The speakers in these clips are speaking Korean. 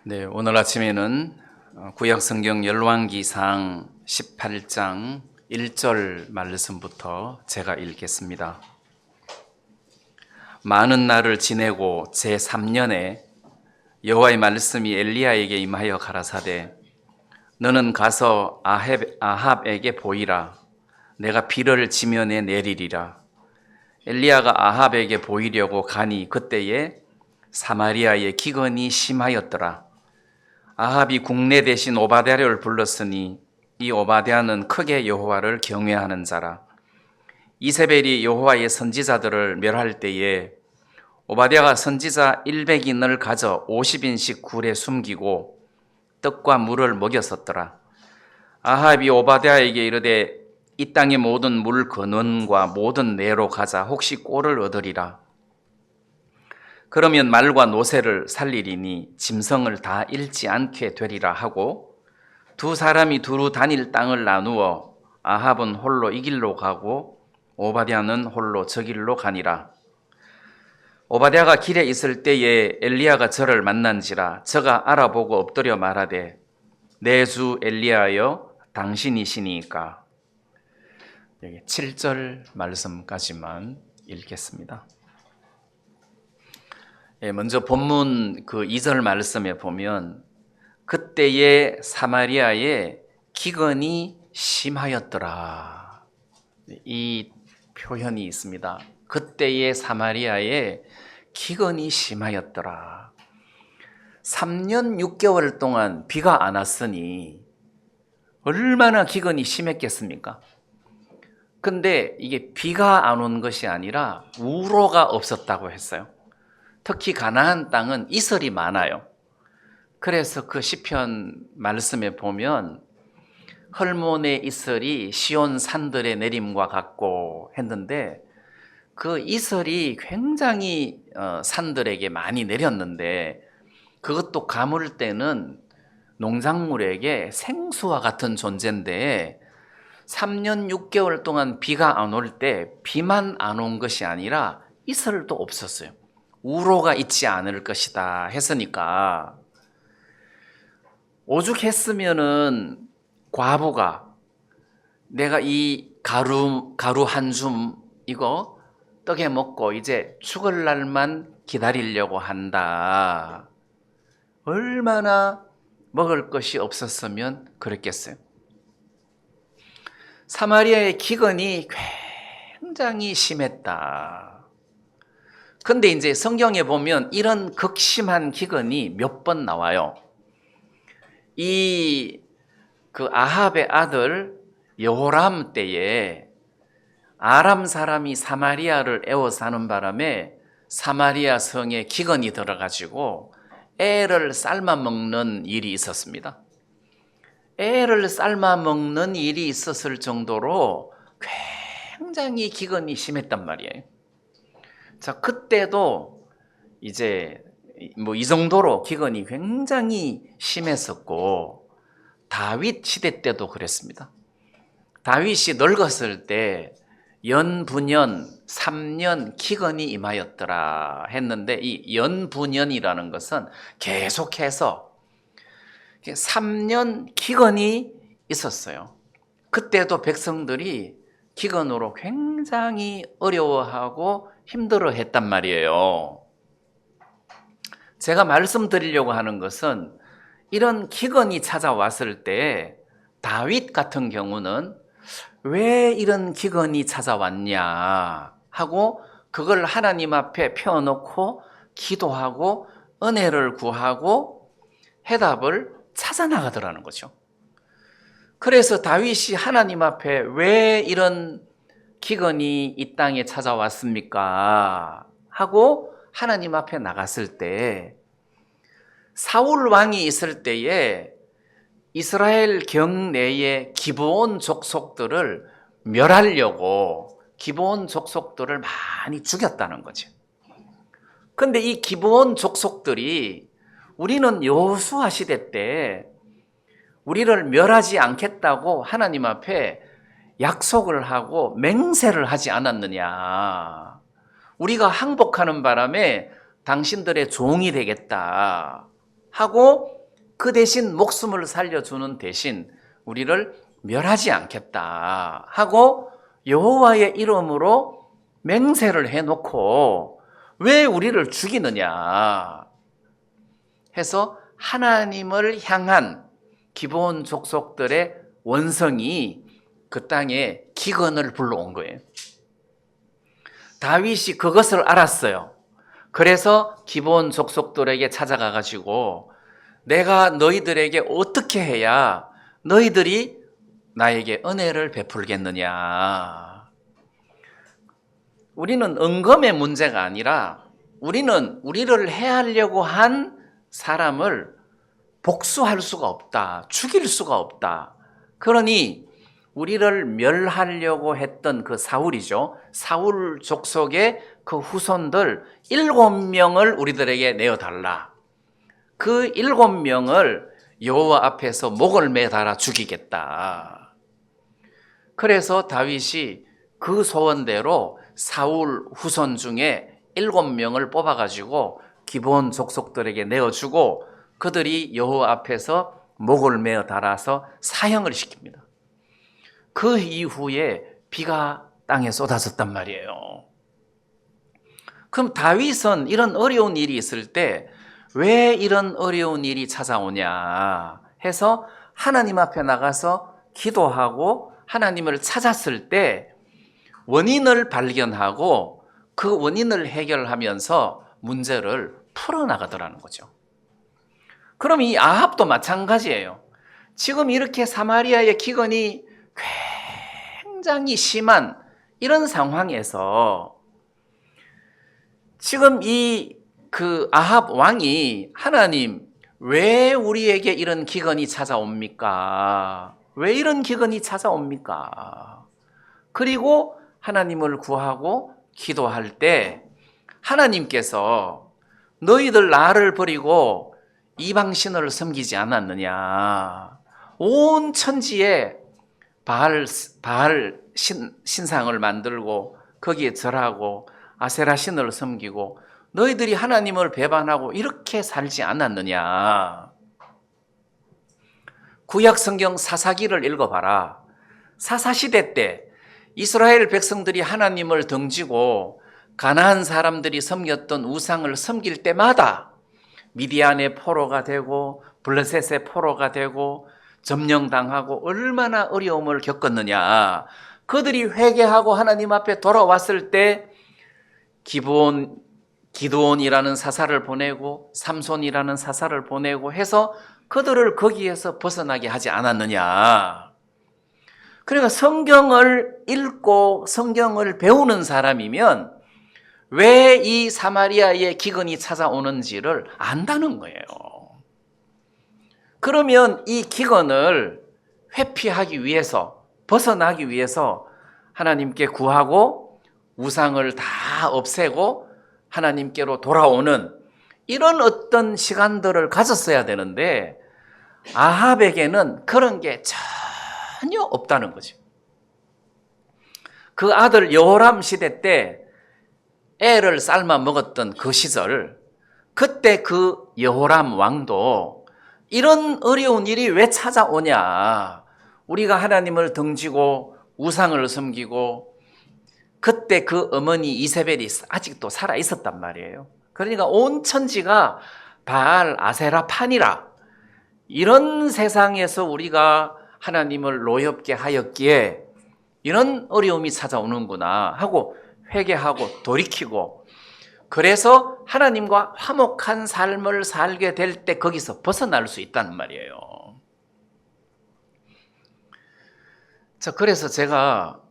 네, 오늘 아침에는 구약 성경 열왕기상 18장 1절 말씀부터 제가 읽겠습니다. 많은 날을 지내고 제3년에 여호와의 말씀이 엘리야에게 임하여 가라사대 너는 가서 아합에게 보이라. 내가 비를 지면에 내리리라. 엘리야가 아합에게 보이려고 가니 그때에 사마리아의 기근이 심하였더라. 아합이 국내 대신 오바댜를 불렀으니 이 오바댜는 크게 여호와를 경외하는 자라. 이세벨이 여호와의 선지자들을 멸할 때에 오바댜가 선지자 100인을 가져 50인씩 굴에 숨기고 떡과 물을 먹였었더라. 아합이 오바댜에게 이르되 이 땅의 모든 물 근원과 모든 내로 가자. 혹시 꼴을 얻으리라. 그러면 말과 노새를 살리리니 짐승을 다 잃지 않게 되리라 하고 두 사람이 두루 다닐 땅을 나누어 아합은 홀로 이 길로 가고 오바댜는 홀로 저 길로 가니라. 오바댜가 길에 있을 때에 엘리야가 저를 만난지라. 저가 알아보고 엎드려 말하되 내 주 엘리야여 당신이시니까. 여기 7절 말씀까지만 읽겠습니다. 먼저 본문 그 2절 말씀에 보면 그때의 사마리아에 기근이 심하였더라. 이 표현이 있습니다. 그때의 사마리아에 기근이 심하였더라. 3년 6개월 동안 비가 안 왔으니 얼마나 기근이 심했겠습니까? 근데 이게 비가 안 온 것이 아니라 우로가 없었다고 했어요. 특히 가나안 땅은 이슬이 많아요. 그래서 그 시편 말씀에 보면 헐몬의 이슬이 시온 산들의 내림과 같고 했는데 그 이슬이 굉장히 산들에게 많이 내렸는데 그것도 가물 때는 농작물에게 생수와 같은 존재인데 3년 6개월 동안 비가 안 올 때 비만 안 온 것이 아니라 이슬도 없었어요. 우로가 있지 않을 것이다 했으니까 오죽했으면은 과부가 내가 이 가루 한 줌 이거 떡에 먹고 이제 죽을 날만 기다리려고 한다. 얼마나 먹을 것이 없었으면 그랬겠어요. 사마리아의 기근이 굉장히 심했다. 근데 이제 성경에 보면 이런 극심한 기근이 몇 번 나와요. 그 아합의 아들 여호람 때에 아람 사람이 사마리아를 에워 사는 바람에 사마리아 성에 기근이 들어가지고 애를 삶아 먹는 일이 있었습니다. 애를 삶아 먹는 일이 있었을 정도로 굉장히 기근이 심했단 말이에요. 자, 그때도 이제 이 정도로 기근이 굉장히 심했었고 다윗 시대 때도 그랬습니다. 다윗이 늙었을 때 연분연 3년 기근이 임하였더라 했는데 이 연분연이라는 것은 계속해서 3년 기근이 있었어요. 그때도 백성들이 기근으로 굉장히 어려워하고 힘들어했단 말이에요. 제가 말씀드리려고 하는 것은 이런 기근이 찾아왔을 때 다윗 같은 경우는 왜 이런 기근이 찾아왔냐 하고 그걸 하나님 앞에 펴놓고 기도하고 은혜를 구하고 해답을 찾아나가더라는 거죠. 그래서 다윗이 하나님 앞에 왜 이런 기근이 이 땅에 찾아왔습니까? 하고 하나님 앞에 나갔을 때 사울 왕이 있을 때에 이스라엘 경내의 기브온 족속들을 멸하려고 기브온 족속들을 많이 죽였다는 거죠. 그런데 이 기브온 족속들이 우리는 여호수아 시대 때 우리를 멸하지 않겠다고 하나님 앞에 약속을 하고 맹세를 하지 않았느냐. 우리가 항복하는 바람에 당신들의 종이 되겠다 하고 그 대신 목숨을 살려주는 대신 우리를 멸하지 않겠다 하고 여호와의 이름으로 맹세를 해놓고 왜 우리를 죽이느냐 해서 하나님을 향한 기브온 족속들의 원성이 그 땅에 기근을 불러온 거예요. 다윗이 그것을 알았어요. 그래서 기브온 족속들에게 찾아가 가지고 내가 너희들에게 어떻게 해야 너희들이 나에게 은혜를 베풀겠느냐. 우리는 은검의 문제가 아니라 우리는 우리를 해하려고 한 사람을 복수할 수가 없다. 죽일 수가 없다. 그러니 우리를 멸하려고 했던 그 사울이죠. 사울 족속의 그 후손들 7명을 우리들에게 내어달라. 그 7명을 여호와 앞에서 목을 매달아 죽이겠다. 그래서 다윗이 그 소원대로 사울 후손 중에 7명을 뽑아가지고 기브온 족속들에게 내어주고 그들이 여호와 앞에서 목을 매어 달아서 사형을 시킵니다. 그 이후에 비가 땅에 쏟아졌단 말이에요. 그럼 다윗은 이런 어려운 일이 있을 때 왜 이런 어려운 일이 찾아오냐 해서 하나님 앞에 나가서 기도하고 하나님을 찾았을 때 원인을 발견하고 그 원인을 해결하면서 문제를 풀어나가더라는 거죠. 그럼 이 아합도 마찬가지예요. 지금 이렇게 사마리아의 기근이 굉장히 심한 이런 상황에서 지금 그 아합 왕이 하나님 왜 우리에게 이런 기근이 찾아옵니까? 왜 이런 기근이 찾아옵니까? 그리고 하나님을 구하고 기도할 때 하나님께서 너희들 나를 버리고 이방신을 섬기지 않았느냐? 온 천지에 바알 신상을 만들고 거기에 절하고 아세라 신을 섬기고 너희들이 하나님을 배반하고 이렇게 살지 않았느냐? 구약 성경 사사기를 읽어봐라. 사사시대 때 이스라엘 백성들이 하나님을 등지고 가나안 사람들이 섬겼던 우상을 섬길 때마다 미디안의 포로가 되고 블레셋의 포로가 되고 점령당하고 얼마나 어려움을 겪었느냐. 그들이 회개하고 하나님 앞에 돌아왔을 때 기드온이라는 사사를 보내고 삼손이라는 사사를 보내고 해서 그들을 거기에서 벗어나게 하지 않았느냐. 그러니까 성경을 읽고 성경을 배우는 사람이면 왜 이 사마리아의 기근이 찾아오는지를 안다는 거예요. 그러면 이 기근을 회피하기 위해서, 벗어나기 위해서 하나님께 구하고 우상을 다 없애고 하나님께로 돌아오는 이런 어떤 시간들을 가졌어야 되는데 아합에게는 그런 게 전혀 없다는 거죠. 그 아들 여호람 시대 때 애를 삶아 먹었던 그 시절, 그때 그 여호람 왕도 이런 어려운 일이 왜 찾아오냐. 우리가 하나님을 등지고 우상을 섬기고 그때 그 어머니 이세벨이 아직도 살아 있었단 말이에요. 그러니까 온 천지가 바알 아세라 판이라 이런 세상에서 우리가 하나님을 노엽게 하였기에 이런 어려움이 찾아오는구나 하고 회개하고 돌이키고 그래서 하나님과 화목한 삶을 살게 될 때 거기서 벗어날 수 있다는 말이에요. 자, 그래서 제가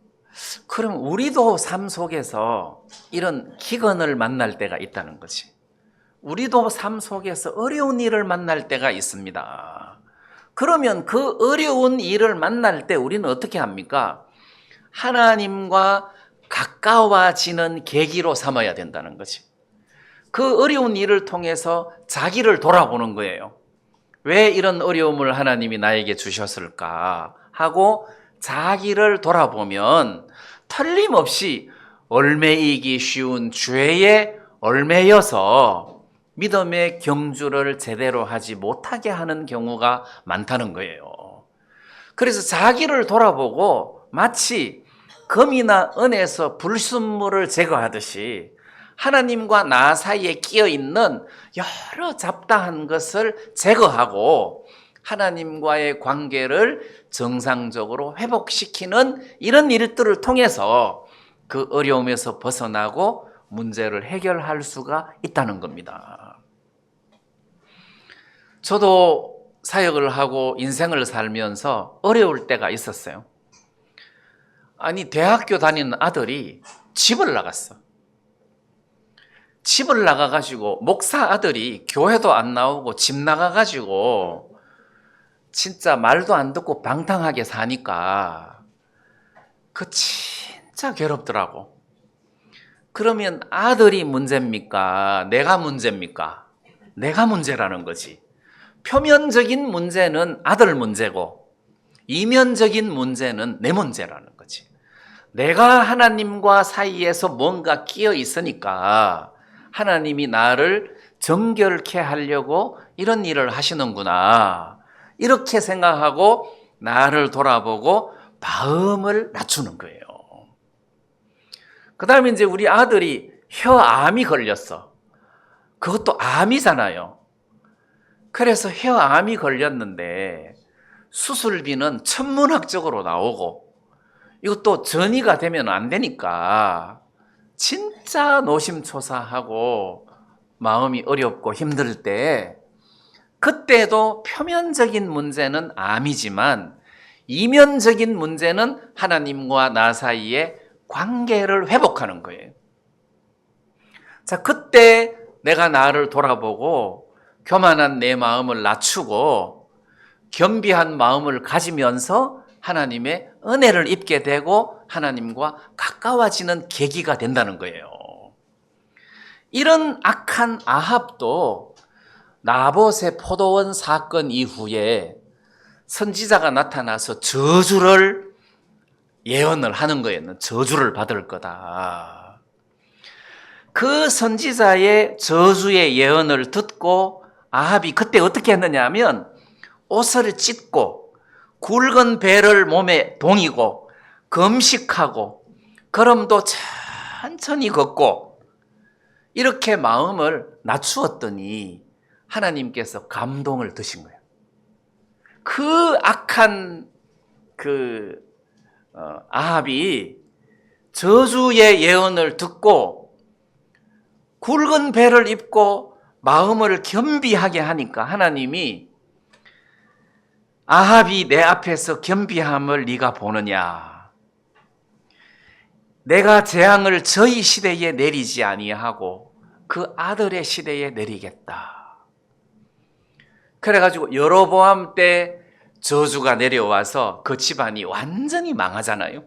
그럼 우리도 삶 속에서 이런 기근을 만날 때가 있다는 거지. 우리도 삶 속에서 어려운 일을 만날 때가 있습니다. 그러면 그 어려운 일을 만날 때 우리는 어떻게 합니까? 하나님과 가까워지는 계기로 삼아야 된다는 거지. 그 어려운 일을 통해서 자기를 돌아보는 거예요. 왜 이런 어려움을 하나님이 나에게 주셨을까 하고 자기를 돌아보면 틀림없이 얽매이기 쉬운 죄에 얽매여서 믿음의 경주를 제대로 하지 못하게 하는 경우가 많다는 거예요. 그래서 자기를 돌아보고 마치 금이나 은에서 불순물을 제거하듯이 하나님과 나 사이에 끼어 있는 여러 잡다한 것을 제거하고 하나님과의 관계를 정상적으로 회복시키는 이런 일들을 통해서 그 어려움에서 벗어나고 문제를 해결할 수가 있다는 겁니다. 저도 사역을 하고 인생을 살면서 어려울 때가 있었어요. 아니, 대학교 다니는 아들이 집을 나갔어. 집을 나가가지고 목사 아들이 교회도 안 나오고 집 나가가지고 진짜 말도 안 듣고 방탕하게 사니까 그 진짜 괴롭더라고. 그러면 아들이 문제입니까? 내가 문제입니까? 내가 문제라는 거지. 표면적인 문제는 아들 문제고 이면적인 문제는 내 문제라는 거지. 내가 하나님과 사이에서 뭔가 끼어 있으니까 하나님이 나를 정결케 하려고 이런 일을 하시는구나. 이렇게 생각하고 나를 돌아보고 마음을 낮추는 거예요. 그 다음에 이제 우리 아들이 혀암이 걸렸어. 그것도 암이잖아요. 그래서 혀암이 걸렸는데 수술비는 천문학적으로 나오고 이것도 전이가 되면 안 되니까 진짜 노심초사하고 마음이 어렵고 힘들 때 그때도 표면적인 문제는 암이지만 이면적인 문제는 하나님과 나 사이의 관계를 회복하는 거예요. 자, 그때 내가 나를 돌아보고 교만한 내 마음을 낮추고 겸비한 마음을 가지면서 하나님의 은혜를 입게 되고 하나님과 가까워지는 계기가 된다는 거예요. 이런 악한 아합도 나봇의 포도원 사건 이후에 선지자가 나타나서 저주를 예언을 하는 거예요. 저주를 받을 거다. 그 선지자의 저주의 예언을 듣고 아합이 그때 어떻게 했느냐 하면 옷을 찢고 굵은 배를 몸에 동이고 금식하고 걸음도 천천히 걷고 이렇게 마음을 낮추었더니 하나님께서 감동을 드신 거예요. 그 악한 아합이 저주의 예언을 듣고 굵은 배를 입고 마음을 겸비하게 하니까 하나님이 아합이 내 앞에서 겸비함을 네가 보느냐? 내가 재앙을 저희 시대에 내리지 아니하고 그 아들의 시대에 내리겠다. 그래가지고 여로보암 때 저주가 내려와서 그 집안이 완전히 망하잖아요.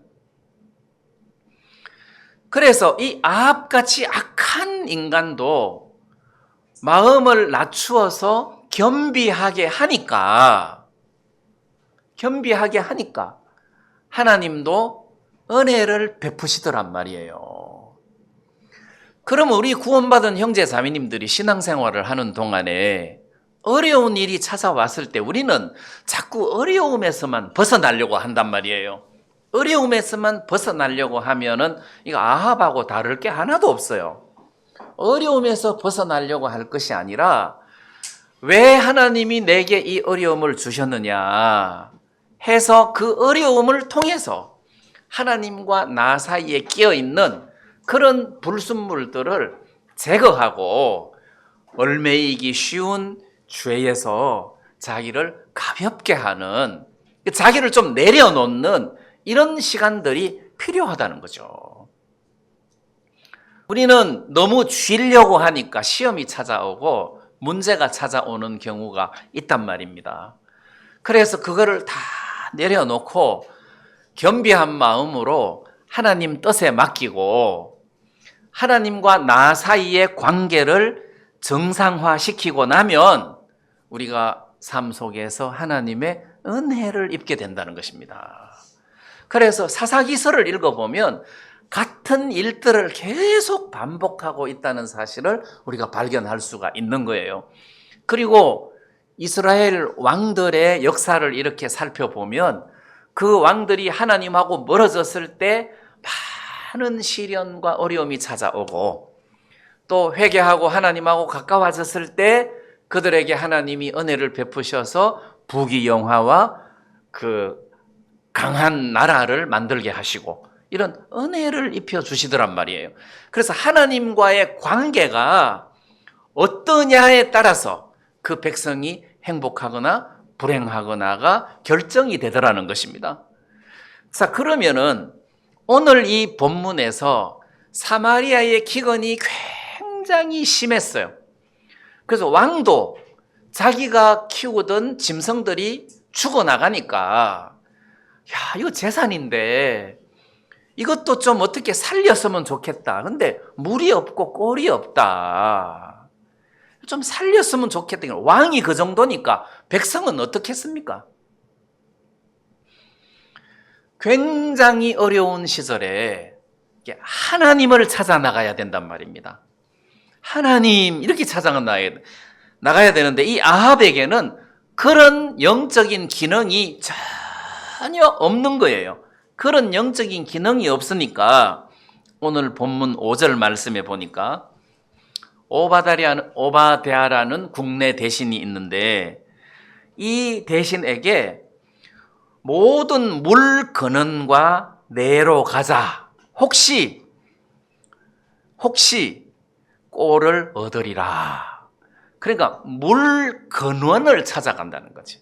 그래서 이 아합같이 악한 인간도 마음을 낮추어서 겸비하게 하니까 하나님도 은혜를 베푸시더란 말이에요. 그럼 우리 구원받은 형제 자매님들이 신앙생활을 하는 동안에 어려운 일이 찾아왔을 때 우리는 자꾸 어려움에서만 벗어나려고 한단 말이에요. 어려움에서만 벗어나려고 하면은 이거 아합하고 다를 게 하나도 없어요. 어려움에서 벗어나려고 할 것이 아니라 왜 하나님이 내게 이 어려움을 주셨느냐 해서 그 어려움을 통해서 하나님과 나 사이에 끼어 있는 그런 불순물들을 제거하고 얽매이기 쉬운 죄에서 자기를 가볍게 하는, 자기를 좀 내려놓는 이런 시간들이 필요하다는 거죠. 우리는 너무 쥐려고 하니까 시험이 찾아오고 문제가 찾아오는 경우가 있단 말입니다. 그래서 그거를 다 내려놓고 겸비한 마음으로 하나님 뜻에 맡기고 하나님과 나 사이의 관계를 정상화시키고 나면 우리가 삶 속에서 하나님의 은혜를 입게 된다는 것입니다. 그래서 사사기서를 읽어보면 같은 일들을 계속 반복하고 있다는 사실을 우리가 발견할 수가 있는 거예요. 그리고 이스라엘 왕들의 역사를 이렇게 살펴보면 그 왕들이 하나님하고 멀어졌을 때 많은 시련과 어려움이 찾아오고, 또 회개하고 하나님하고 가까워졌을 때 그들에게 하나님이 은혜를 베푸셔서 부귀영화와 그 강한 나라를 만들게 하시고 이런 은혜를 입혀 주시더란 말이에요. 그래서 하나님과의 관계가 어떠냐에 따라서 그 백성이 행복하거나 불행하거나가 결정이 되더라는 것입니다. 자, 그러면은 오늘 이 본문에서 사마리아의 기근이 굉장히 심했어요. 그래서 왕도 자기가 키우던 짐승들이 죽어나가니까, 야, 이거 재산인데 이것도 좀 어떻게 살렸으면 좋겠다. 근데 물이 없고 꼴이 없다. 좀 살렸으면 좋겠다. 왕이 그 정도니까 백성은 어떻겠습니까? 굉장히 어려운 시절에 하나님을 찾아 나가야 된단 말입니다. 하나님 이렇게 찾아 나가야 되는데, 이 아합에게는 그런 영적인 기능이 전혀 없는 거예요. 그런 영적인 기능이 없으니까 오늘 본문 5절 말씀에 보니까 오바댜라는 국내 대신이 있는데, 이 대신에게 모든 물 근원과 내로 가자. 혹시 꼴을 얻으리라. 그러니까 물 근원을 찾아간다는 거지.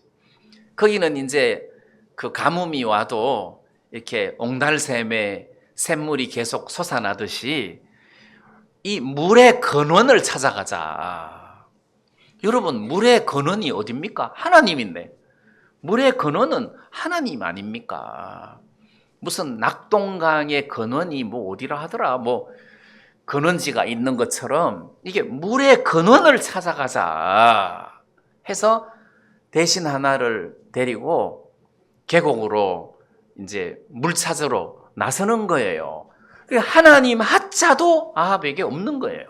거기는 이제 그 가뭄이 와도 이렇게 옹달샘에 샘물이 계속 솟아나듯이 이 물의 근원을 찾아가자. 여러분, 물의 근원이 어딥니까? 하나님인데. 물의 근원은 하나님 아닙니까? 무슨 낙동강의 근원이 뭐 어디라 하더라, 뭐 근원지가 있는 것처럼 이게 물의 근원을 찾아가자 해서 대신 하나를 데리고 계곡으로 이제 물 찾으러 나서는 거예요. 하나님 하자도 아합에게 없는 거예요.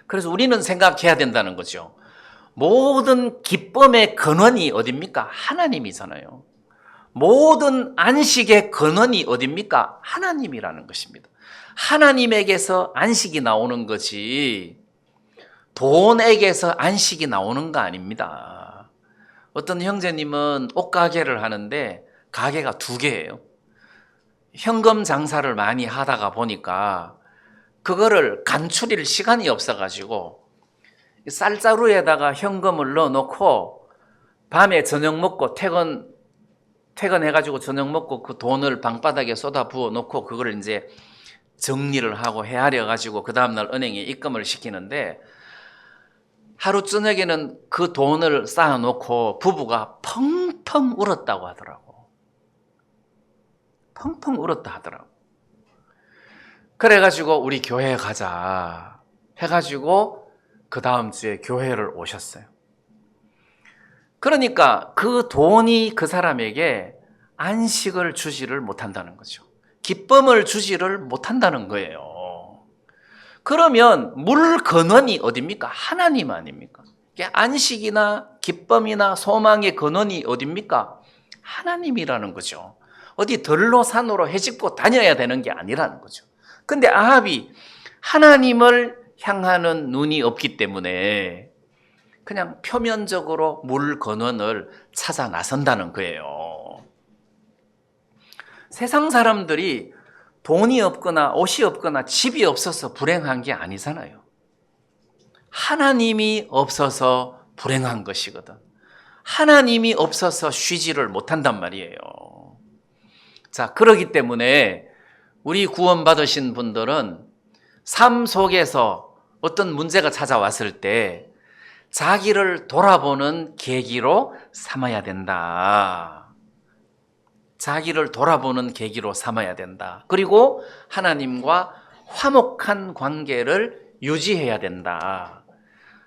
그래서 우리는 생각해야 된다는 거죠. 모든 기쁨의 근원이 어딥니까? 하나님이잖아요. 모든 안식의 근원이 어딥니까? 하나님이라는 것입니다. 하나님에게서 안식이 나오는 거지 돈에게서 안식이 나오는 거 아닙니다. 어떤 형제님은 옷가게를 하는데 가게가 2개예요. 현금 장사를 많이 하다가 보니까 그거를 간추릴 시간이 없어가지고 쌀자루에다가 현금을 넣어놓고 밤에 저녁 먹고 퇴근해가지고 저녁 먹고 그 돈을 방바닥에 쏟아 부어놓고 그걸 이제 정리를 하고 헤아려가지고 그 다음날 은행에 입금을 시키는데, 하루 저녁에는 그 돈을 쌓아놓고 부부가 펑펑 울었다고 하더라고. 펑펑 울었다 하더라고. 그래가지고 우리 교회에 가자 해가지고 그 다음 주에 교회를 오셨어요. 그러니까 그 돈이 그 사람에게 안식을 주지를 못한다는 거죠. 기쁨을 주지를 못한다는 거예요. 그러면 물 근원이 어딥니까? 하나님 아닙니까? 안식이나 기쁨이나 소망의 근원이 어딥니까? 하나님이라는 거죠. 어디 들로 산으로 헤집고 다녀야 되는 게 아니라는 거죠. 근데 아합이 하나님을 향하는 눈이 없기 때문에 그냥 표면적으로 물 근원을 찾아 나선다는 거예요. 세상 사람들이 돈이 없거나 옷이 없거나 집이 없어서 불행한 게 아니잖아요. 하나님이 없어서 불행한 것이거든. 하나님이 없어서 쉬지를 못한단 말이에요. 자, 그렇기 때문에 우리 구원받으신 분들은 삶 속에서 어떤 문제가 찾아왔을 때 자기를 돌아보는 계기로 삼아야 된다. 자기를 돌아보는 계기로 삼아야 된다. 그리고 하나님과 화목한 관계를 유지해야 된다.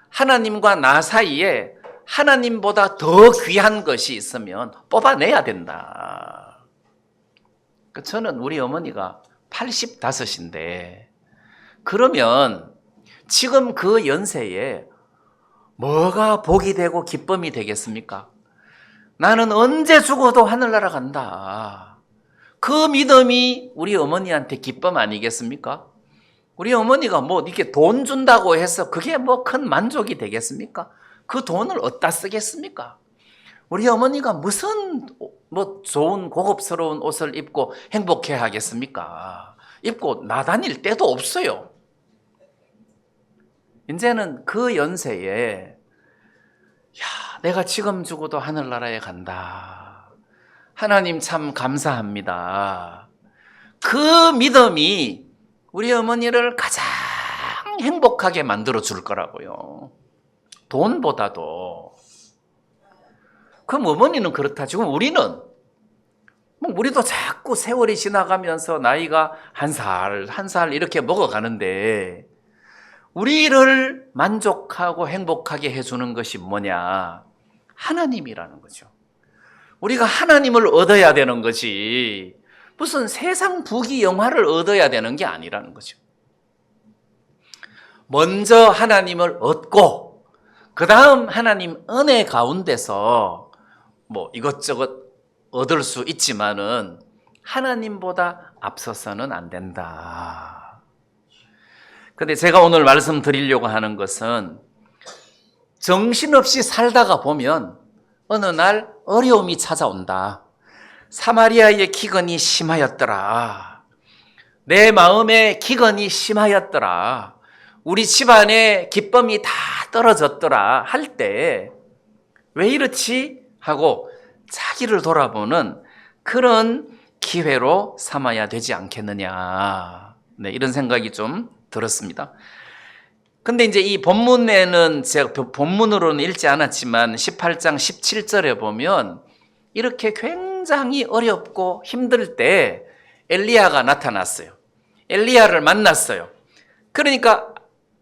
하나님과 나 사이에 하나님보다 더 귀한 것이 있으면 뽑아내야 된다. 저는 우리 어머니가 85인데 그러면 지금 그 연세에 뭐가 복이 되고 기쁨이 되겠습니까? 나는 언제 죽어도 하늘나라 간다. 그 믿음이 우리 어머니한테 기쁨 아니겠습니까? 우리 어머니가 뭐 이렇게 돈 준다고 해서 그게 뭐 큰 만족이 되겠습니까? 그 돈을 어디다 쓰겠습니까? 우리 어머니가 무슨 뭐 좋은 고급스러운 옷을 입고 행복해 하겠습니까? 입고 나다닐 때도 없어요. 이제는 그 연세에 내가 지금 죽어도 하늘나라에 간다. 하나님 참 감사합니다. 그 믿음이 우리 어머니를 가장 행복하게 만들어 줄 거라고요. 돈보다도. 그럼 어머니는 그렇다. 지금 우리는 우리도 자꾸 세월이 지나가면서 나이가 한 살 이렇게 먹어가는데 우리를 만족하고 행복하게 해주는 것이 뭐냐? 하나님이라는 거죠. 우리가 하나님을 얻어야 되는 거지 무슨 세상 부귀 영화를 얻어야 되는 게 아니라는 거죠. 먼저 하나님을 얻고 그 다음 하나님 은혜 가운데서 뭐 이것저것 얻을 수 있지만은 하나님보다 앞서서는 안 된다. 근데 제가 오늘 말씀드리려고 하는 것은 정신없이 살다가 보면 어느 날 어려움이 찾아온다. 사마리아의 기근이 심하였더라. 내 마음에 기근이 심하였더라. 우리 집안의 기쁨이 다 떨어졌더라 할 때 왜 이렇지? 하고 자기를 돌아보는 그런 기회로 삼아야 되지 않겠느냐. 네, 이런 생각이 좀 들었습니다. 근데 이제 이 본문에는 제가 본문으로는 읽지 않았지만 18장 17절에 보면 이렇게 굉장히 어렵고 힘들 때 엘리야가 나타났어요. 엘리야를 만났어요. 그러니까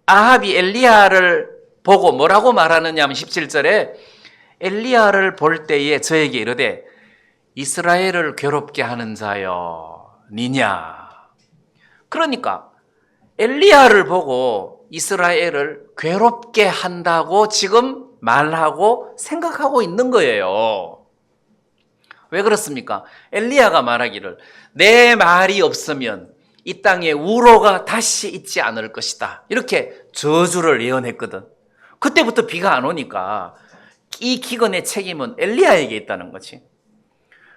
아합이 엘리야를 보고 뭐라고 말하느냐 하면 17절에 엘리야를 볼 때에 저에게 이르되 이스라엘을 괴롭게 하는 자여 니냐. 그러니까 엘리야를 보고 이스라엘을 괴롭게 한다고 지금 말하고 생각하고 있는 거예요. 왜 그렇습니까? 엘리야가 말하기를 내 말이 없으면 이 땅에 우로가 다시 있지 않을 것이다. 이렇게 저주를 예언했거든. 그때부터 비가 안 오니까 이 기근의 책임은 엘리야에게 있다는 거지.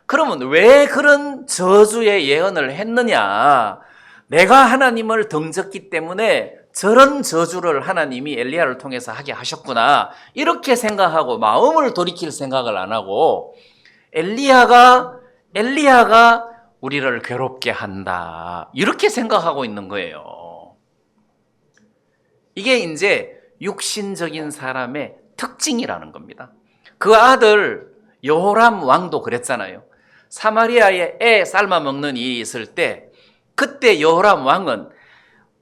그러면 왜 그런 저주의 예언을 했느냐? 내가 하나님을 등졌기 때문에 저런 저주를 하나님이 엘리야를 통해서 하게 하셨구나. 이렇게 생각하고 마음을 돌이킬 생각을 안 하고 엘리야가 우리를 괴롭게 한다. 이렇게 생각하고 있는 거예요. 이게 이제 육신적인 사람의 특징이라는 겁니다. 그 아들 여호람 왕도 그랬잖아요. 사마리아에 애 삶아 먹는 일이 있을 때 그때 여호람 왕은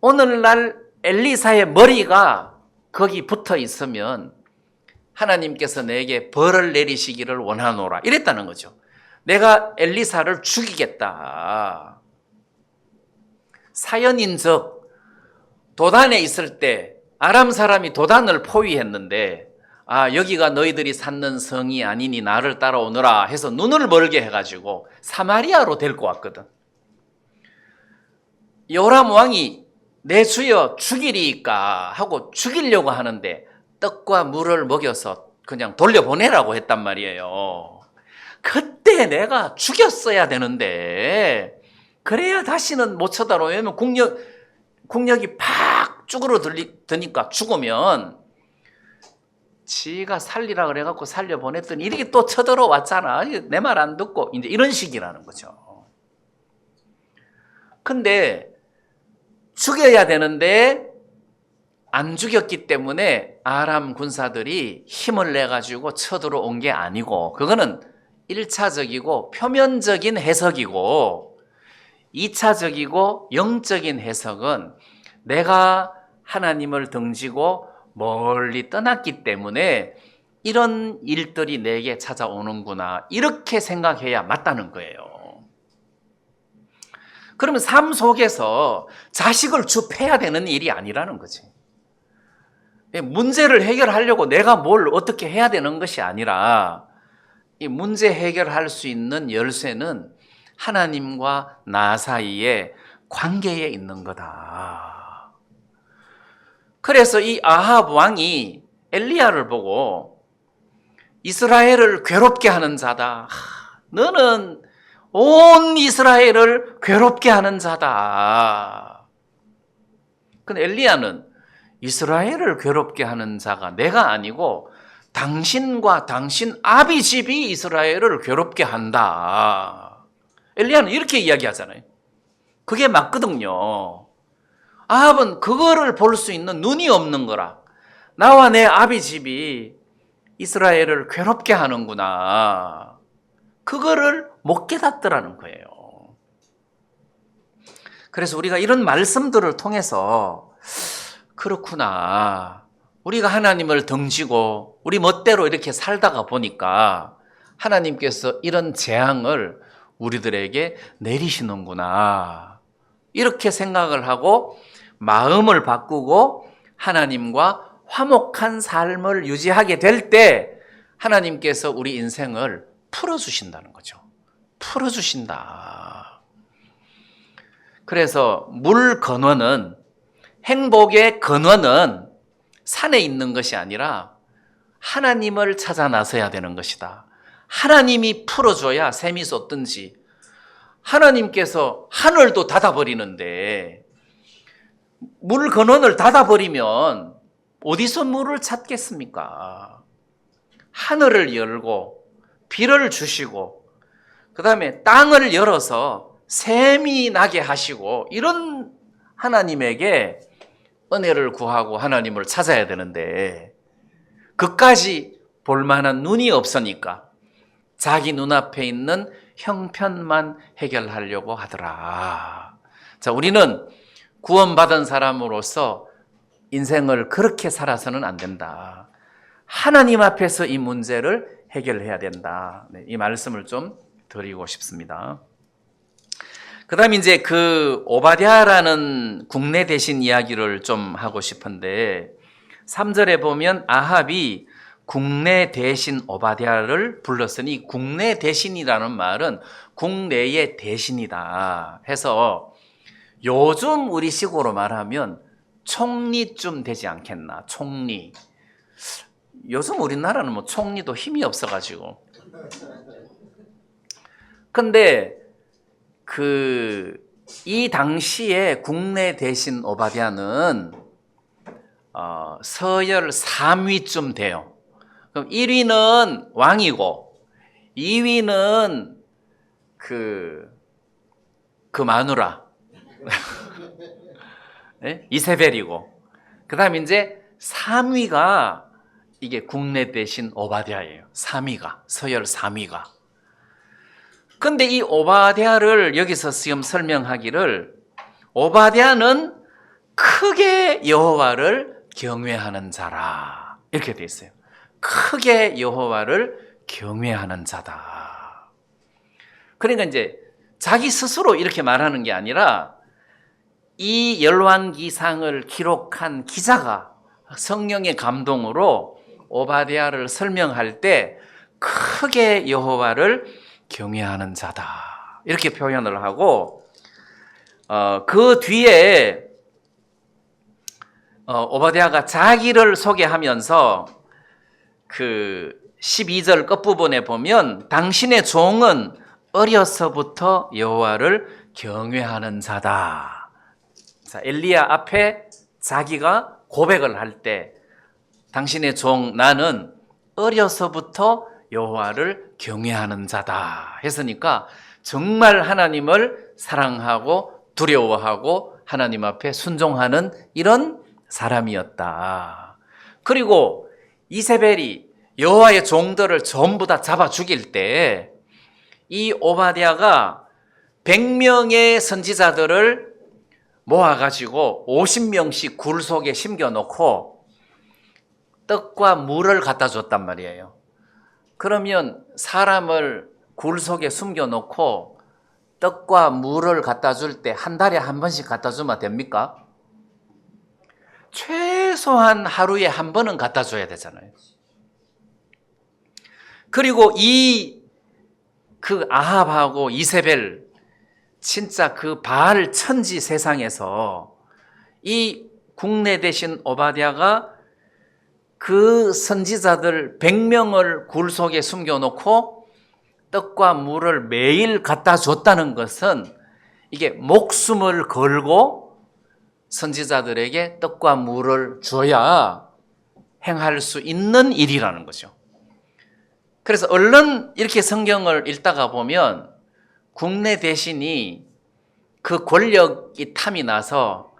오늘날 엘리사의 머리가 거기 붙어 있으면 하나님께서 내게 벌을 내리시기를 원하노라 이랬다는 거죠. 내가 엘리사를 죽이겠다. 사연인적 도단에 있을 때 아람 사람이 도단을 포위했는데 여기가 너희들이 찾는 성이 아니니 나를 따라오너라 해서 눈을 멀게 해가지고 사마리아로 데리고 왔거든. 요람 왕이 내 주여 죽이리까 하고 죽이려고 하는데 떡과 물을 먹여서 그냥 돌려보내라고 했단 말이에요. 그때 내가 죽였어야 되는데 그래야 다시는 못 쳐다로. 왜냐면 국력이 팍 쭈그러드니까 죽으면 지가 살리라 그래갖고 살려보냈더니 이렇게 또 쳐들어왔잖아. 내 말 안 듣고 이제 이런 식이라는 거죠. 근데 죽여야 되는데 안 죽였기 때문에 아람 군사들이 힘을 내가지고 쳐들어온 게 아니고 그거는 1차적이고 표면적인 해석이고 2차적이고 영적인 해석은 내가 하나님을 등지고 멀리 떠났기 때문에 이런 일들이 내게 찾아오는구나 이렇게 생각해야 맞다는 거예요. 그러면 삶 속에서 자식을 주폐해야 되는 일이 아니라는 거지. 문제를 해결하려고 내가 뭘 어떻게 해야 되는 것이 아니라 이 문제 해결할 수 있는 열쇠는 하나님과 나 사이의 관계에 있는 거다. 그래서 이 아합 왕이 엘리야를 보고 이스라엘을 괴롭게 하는 자다. 너는 온 이스라엘을 괴롭게 하는 자다. 근데 엘리야는 이스라엘을 괴롭게 하는 자가 내가 아니고 당신과 당신 아비 집이 이스라엘을 괴롭게 한다. 엘리야는 이렇게 이야기하잖아요. 그게 맞거든요. 아합은 그거를 볼 수 있는 눈이 없는 거라. 나와 내 아비 집이 이스라엘을 괴롭게 하는구나. 그거를 못 깨닫더라는 거예요. 그래서 우리가 이런 말씀들을 통해서 그렇구나. 우리가 하나님을 등지고 우리 멋대로 이렇게 살다가 보니까 하나님께서 이런 재앙을 우리들에게 내리시는구나. 이렇게 생각을 하고 마음을 바꾸고 하나님과 화목한 삶을 유지하게 될 때 하나님께서 우리 인생을 풀어주신다는 거죠. 풀어주신다. 그래서 물 근원은, 행복의 근원은 산에 있는 것이 아니라 하나님을 찾아 나서야 되는 것이다. 하나님이 풀어줘야 샘이 솟든지. 하나님께서 하늘도 닫아버리는데 물 근원을 닫아버리면 어디서 물을 찾겠습니까? 하늘을 열고 비를 주시고 그 다음에 땅을 열어서 샘이 나게 하시고 이런 하나님에게 은혜를 구하고 하나님을 찾아야 되는데 그까지 볼만한 눈이 없으니까 자기 눈앞에 있는 형편만 해결하려고 하더라. 자, 우리는 구원받은 사람으로서 인생을 그렇게 살아서는 안 된다. 하나님 앞에서 이 문제를 해결해야 된다. 네, 이 말씀을 좀 드리고 싶습니다. 그 다음에 이제 그 오바댜라는 국내 대신 이야기를 좀 하고 싶은데 3절에 보면 아합이 국내 대신 오바댜를 불렀으니 국내 대신이라는 말은 국내의 대신이다 해서 요즘 우리식으로 말하면 총리쯤 되지 않겠나. 총리. 요즘 우리나라는 뭐 총리도 힘이 없어가지고. 근데 이 당시에 국내 대신 오바댜는 서열 3위쯤 돼요. 그럼 1위는 왕이고 2위는 그 마누라 네? 이세벨이고 그 다음에 이제 3위가 이게 국내 대신 오바댜예요. 3위가 서열 3위가. 근데 이 오바댜를 여기서 지금 설명하기를 오바댜는 크게 여호와를 경외하는 자라 이렇게 돼 있어요. 크게 여호와를 경외하는 자다. 그러니까 이제 자기 스스로 이렇게 말하는 게 아니라 이 열왕기상을 기록한 기자가 성령의 감동으로 오바댜를 설명할 때 크게 여호와를 경외하는 자다 이렇게 표현을 하고 그 뒤에 오바댜가 자기를 소개하면서 그 12절 끝부분에 보면 당신의 종은 어려서부터 여호와를 경외하는 자다. 자, 엘리야 앞에 자기가 고백을 할 때 당신의 종 나는 어려서부터 여호와를 경외하는 자다 했으니까 정말 하나님을 사랑하고 두려워하고 하나님 앞에 순종하는 이런 사람이었다. 그리고 이세벨이 여호와의 종들을 전부 다 잡아 죽일 때 이 오바댜가 100명의 선지자들을 모아가지고 50명씩 굴 속에 심겨놓고 떡과 물을 갖다 줬단 말이에요. 그러면 사람을 굴 속에 숨겨놓고 떡과 물을 갖다 줄 때 한 달에 한 번씩 갖다 주면 됩니까? 최소한 하루에 한 번은 갖다 줘야 되잖아요. 그리고 그 아합하고 이세벨, 진짜 그 바알 천지 세상에서 이 국내 대신 오바댜가 그 선지자들 100명을 굴 속에 숨겨놓고 떡과 물을 매일 갖다 줬다는 것은 이게 목숨을 걸고 선지자들에게 떡과 물을 줘야 행할 수 있는 일이라는 거죠. 그래서 얼른 이렇게 성경을 읽다가 보면 국내 대신이 그 권력이 탐이 나서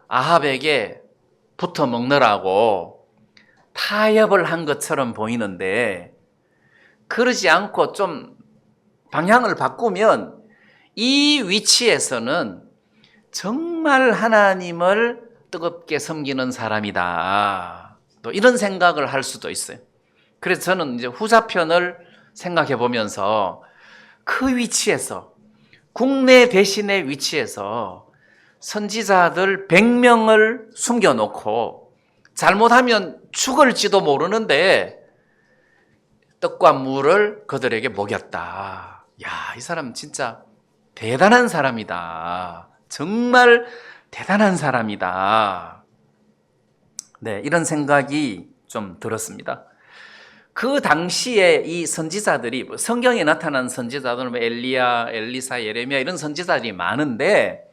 아합에게 붙어 먹느라고 타협을 한 것처럼 보이는데, 그러지 않고 좀 방향을 바꾸면 이 위치에서는 정말 하나님을 뜨겁게 섬기는 사람이다, 또 이런 생각을 할 수도 있어요. 그래서 저는 이제 후자편을 생각해 보면서 그 위치에서, 국내 대신의 위치에서 선지자들 100명을 숨겨놓고 잘못하면 죽을지도 모르는데 떡과 물을 그들에게 먹였다. 야, 이 사람 진짜 대단한 사람이다. 정말 대단한 사람이다. 네, 이런 생각이 좀 들었습니다. 그 당시에 이 선지자들이, 성경에 나타난 선지자들은 엘리야, 엘리사, 예레미야 이런 선지자들이 많은데,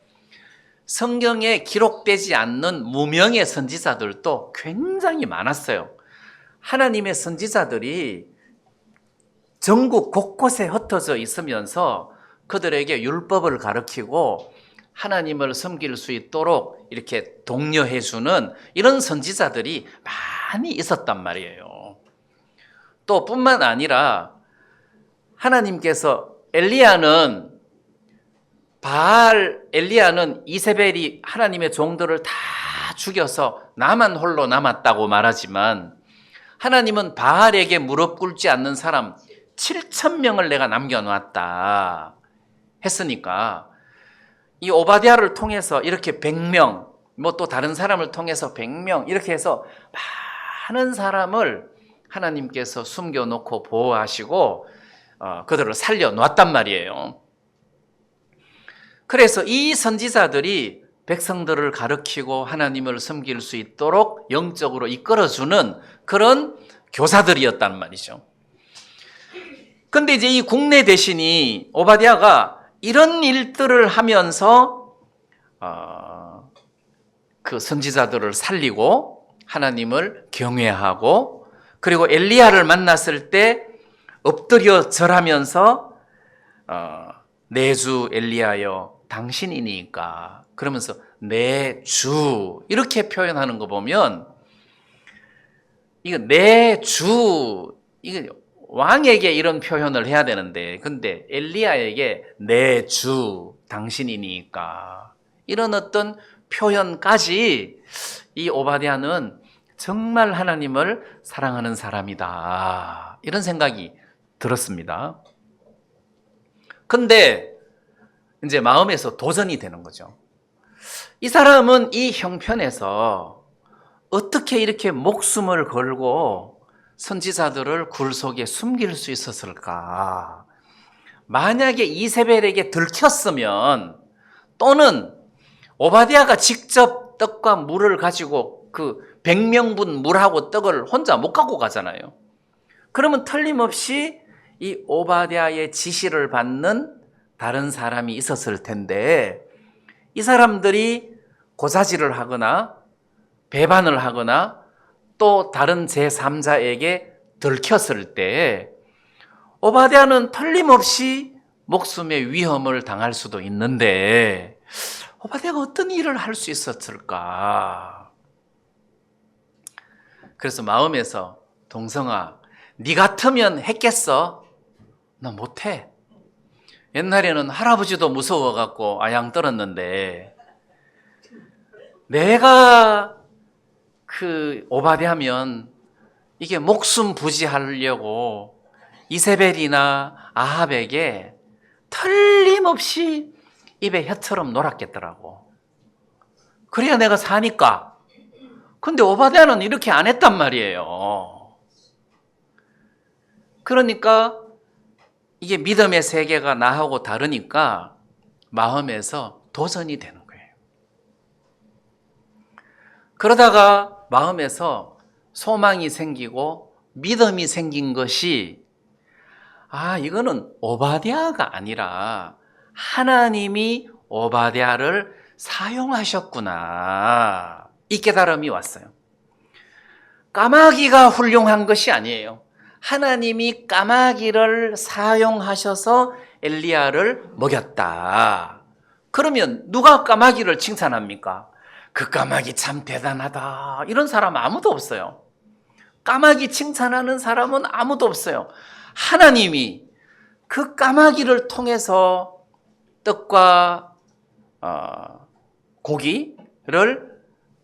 성경에 기록되지 않는 무명의 선지자들도 굉장히 많았어요. 하나님의 선지자들이 전국 곳곳에 흩어져 있으면서 그들에게 율법을 가르치고 하나님을 섬길 수 있도록 이렇게 독려해 주는 이런 선지자들이 많이 있었단 말이에요. 또 뿐만 아니라 하나님께서 엘리야는 이세벨이 하나님의 종들을 다 죽여서 나만 홀로 남았다고 말하지만, 하나님은 바알에게 무릎 꿇지 않는 사람 7,000명을 내가 남겨놨다 했으니까, 이 오바댜를 통해서 이렇게 100명, 뭐 또 다른 사람을 통해서 100명 이렇게 해서 많은 사람을 하나님께서 숨겨놓고 보호하시고 그들을 살려놨단 말이에요. 그래서 이 선지자들이 백성들을 가르치고 하나님을 섬길 수 있도록 영적으로 이끌어주는 그런 교사들이었단 말이죠. 근데 이제 이 국내 대신이 오바댜가 이런 일들을 하면서 그 선지자들을 살리고 하나님을 경외하고, 그리고 엘리야를 만났을 때 엎드려 절하면서 내 주 엘리야여 당신이니까, 그러면서 내 주 이렇게 표현하는 거 보면, 이거 내 주, 이거 왕에게 이런 표현을 해야 되는데, 근데 엘리야에게 내 주 당신이니까, 이런 어떤 표현까지 이 오바댜는 정말 하나님을 사랑하는 사람이다, 이런 생각이 들었습니다. 근데 이제 마음에서 도전이 되는 거죠. 이 사람은 이 형편에서 어떻게 이렇게 목숨을 걸고 선지자들을 굴 속에 숨길 수 있었을까? 만약에 이세벨에게 들켰으면, 또는 오바댜가 직접 떡과 물을 가지고 그 100명분 물하고 떡을 혼자 못 갖고 가잖아요. 그러면 틀림없이 이 오바댜의 지시를 받는 다른 사람이 있었을 텐데, 이 사람들이 고자질을 하거나 배반을 하거나 또 다른 제3자에게 들켰을 때 오바댜는 틀림없이 목숨의 위험을 당할 수도 있는데, 오바댜가 어떤 일을 할 수 있었을까? 그래서 마음에서, 동성아, 네 같으면 했겠어? 나 못해. 옛날에는 할아버지도 무서워갖고 아양 떨었는데, 내가 그 오바댜면 이게 목숨 부지하려고 이세벨이나 아합에게 틀림없이 입에 혀처럼 놀았겠더라고. 그래야 내가 사니까. 근데 오바댜는 이렇게 안 했단 말이에요. 그러니까 이게 믿음의 세계가 나하고 다르니까 마음에서 도전이 되는 거예요. 그러다가 마음에서 소망이 생기고 믿음이 생긴 것이 이거는 오바댜가 아니라 하나님이 오바댜를 사용하셨구나. 이 깨달음이 왔어요. 까마귀가 훌륭한 것이 아니에요. 하나님이 까마귀를 사용하셔서 엘리야를 먹였다. 그러면 누가 까마귀를 칭찬합니까? 그 까마귀 참 대단하다. 이런 사람 아무도 없어요. 까마귀 칭찬하는 사람은 아무도 없어요. 하나님이 그 까마귀를 통해서 떡과 고기를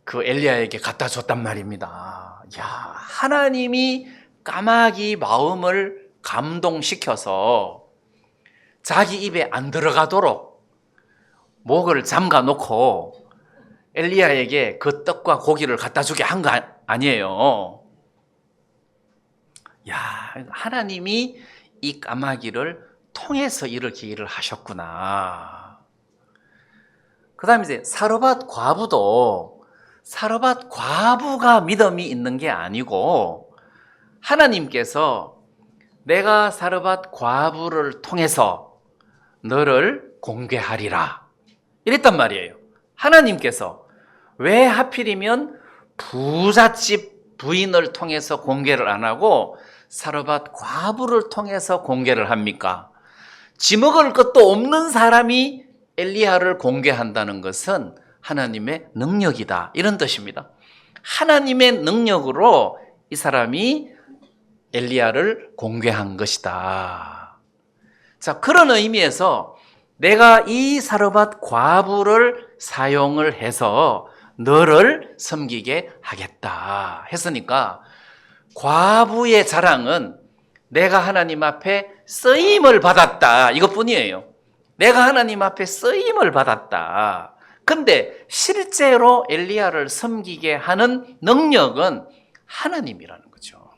그 엘리야에게 갖다 줬단 말입니다. 야, 하나님이 까마귀 마음을 감동시켜서 자기 입에 안 들어가도록 목을 잠가 놓고 엘리야에게 그 떡과 고기를 갖다 주게 한 거 아니에요. 야, 하나님이 이 까마귀를 통해서 이렇게 일을 하셨구나. 그 다음에 이제 사르밧 과부가 믿음이 있는 게 아니고 하나님께서 내가 사르밧 과부를 통해서 너를 공개하리라 이랬단 말이에요. 하나님께서 왜 하필이면 부잣집 부인을 통해서 공개를 안 하고 사르밧 과부를 통해서 공개를 합니까? 쥐먹을 것도 없는 사람이 엘리야를 공개한다는 것은 하나님의 능력이다, 이런 뜻입니다. 하나님의 능력으로 이 사람이 엘리야를 공개한 것이다. 자, 그런 의미에서 내가 이 사르밧 과부를 사용을 해서 너를 섬기게 하겠다 했으니까 과부의 자랑은 내가 하나님 앞에 쓰임을 받았다, 이것뿐이에요. 내가 하나님 앞에 쓰임을 받았다. 근데 실제로 엘리야를 섬기게 하는 능력은 하나님이라는 거죠.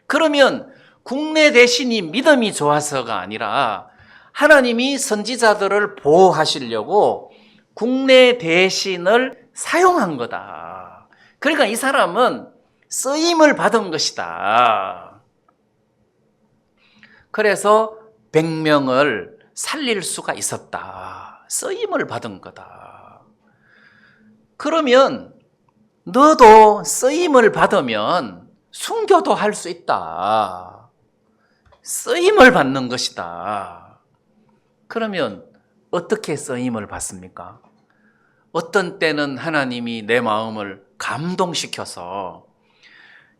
그러면 국내 대신이 믿음이 좋아서가 아니라 하나님이 선지자들을 보호하시려고 국내 대신을 사용한 거다. 그러니까 이 사람은 쓰임을 받은 것이다. 그래서 100명을 살릴 수가 있었다. 쓰임을 받은 거다. 그러면 너도 쓰임을 받으면 순교도 할 수 있다. 쓰임을 받는 것이다. 그러면 어떻게 쓰임을 받습니까? 어떤 때는 하나님이 내 마음을 감동시켜서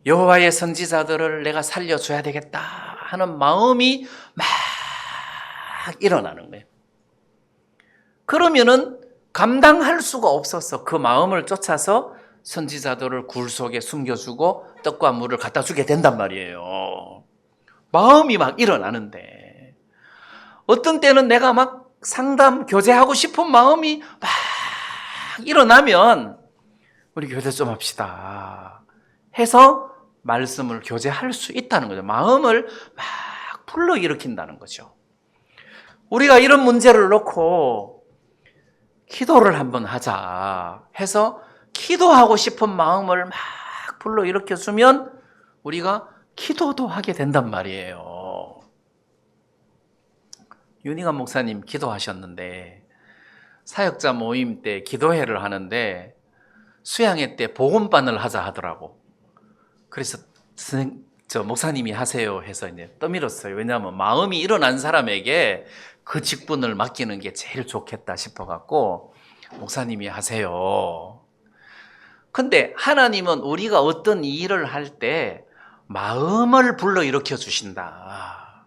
여호와의 선지자들을 내가 살려줘야 되겠다 하는 마음이 막 일어나는 거예요. 그러면은 감당할 수가 없어서 그 마음을 쫓아서 선지자들을 굴 속에 숨겨주고 떡과 물을 갖다 주게 된단 말이에요. 마음이 막 일어나는데 어떤 때는 내가 막 상담, 교제하고 싶은 마음이 막 일어나면 우리 교제 좀 합시다 해서 말씀을 교제할 수 있다는 거죠. 마음을 막 불러일으킨다는 거죠. 우리가 이런 문제를 놓고 기도를 한번 하자 해서 기도하고 싶은 마음을 막 불러일으켜주면 우리가 기도도 하게 된단 말이에요. 윤희관 목사님 기도하셨는데 사역자 모임 때 기도회를 하는데 수양회 때 복음반을 하자 하더라고. 그래서 저 목사님이 하세요 해서 이제 떠밀었어요. 왜냐하면 마음이 일어난 사람에게 그 직분을 맡기는 게 제일 좋겠다 싶어갖고 목사님이 하세요. 근데 하나님은 우리가 어떤 일을 할 때 마음을 불러일으켜 주신다.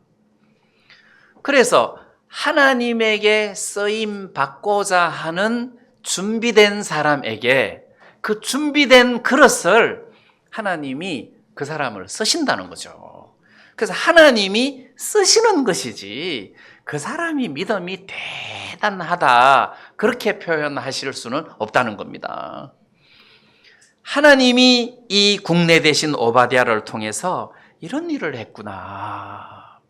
그래서 하나님에게 쓰임 받고자 하는 준비된 사람에게 그 준비된 그릇을 하나님이 그 사람을 쓰신다는 거죠. 그래서 하나님이 쓰시는 것이지 그 사람이 믿음이 대단하다 그렇게 표현하실 수는 없다는 겁니다. 하나님이 이 국내 대신 오바댜를 통해서 이런 일을 했구나.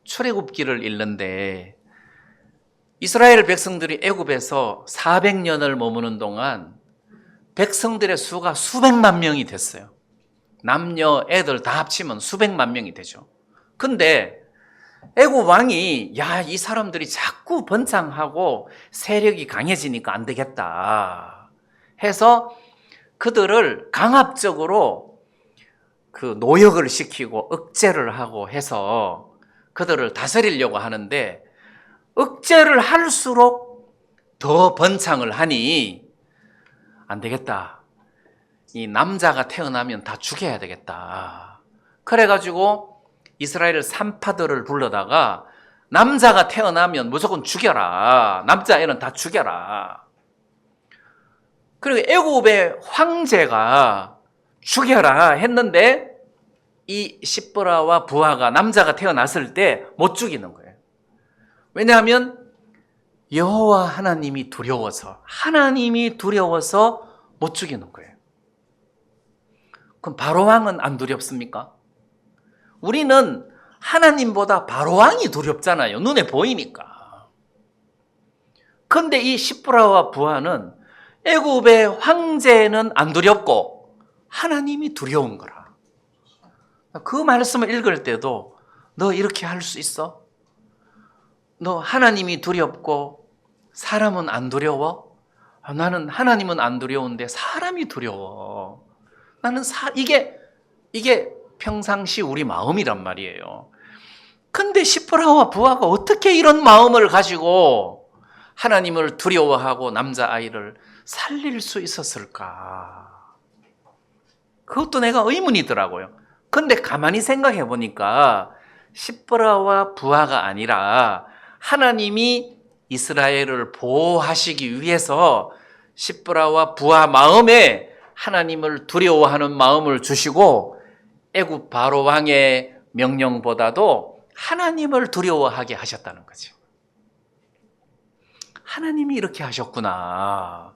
출애굽기를 읽는데 이스라엘 백성들이 애굽에서 400년을 머무는 동안 백성들의 수가 수백만 명이 됐어요. 남녀 애들 다 합치면 수백만 명이 되죠. 근데 애굽 왕이 이 사람들이 자꾸 번창하고 세력이 강해지니까 안 되겠다 해서 그들을 강압적으로 그 노역을 시키고 억제를 하고 해서 그들을 다스리려고 하는데 억제를 할수록 더 번창을 하니 안 되겠다. 이 남자가 태어나면 다 죽여야 되겠다. 그래가지고 이스라엘 산파들을 불러다가 남자가 태어나면 무조건 죽여라. 남자애는 다 죽여라. 그리고 애굽의 황제가 죽여라 했는데 이 시브라와 부하가 남자가 태어났을 때 못 죽이는 거예요. 왜냐하면 여호와 하나님이 두려워서 못 죽이는 거예요. 그럼 바로왕은 안 두렵습니까? 우리는 하나님보다 바로왕이 두렵잖아요. 눈에 보이니까. 그런데 이 시브라와 부하는 애굽의 황제는 안 두렵고 하나님이 두려운 거라. 그 말씀을 읽을 때도 너 이렇게 할 수 있어? 너 하나님이 두렵고 사람은 안 두려워? 나는 하나님은 안 두려운데 사람이 두려워. 나는 이게 평상시 우리 마음이란 말이에요. 근데 시브라와 부하가 어떻게 이런 마음을 가지고 하나님을 두려워하고 남자아이를 살릴 수 있었을까? 그것도 내가 의문이더라고요. 근데 가만히 생각해 보니까 시브라와 부하가 아니라 하나님이 이스라엘을 보호하시기 위해서 시브라와 부하 마음에 하나님을 두려워하는 마음을 주시고 애굽 바로 왕의 명령보다도 하나님을 두려워하게 하셨다는 거죠. 하나님이 이렇게 하셨구나.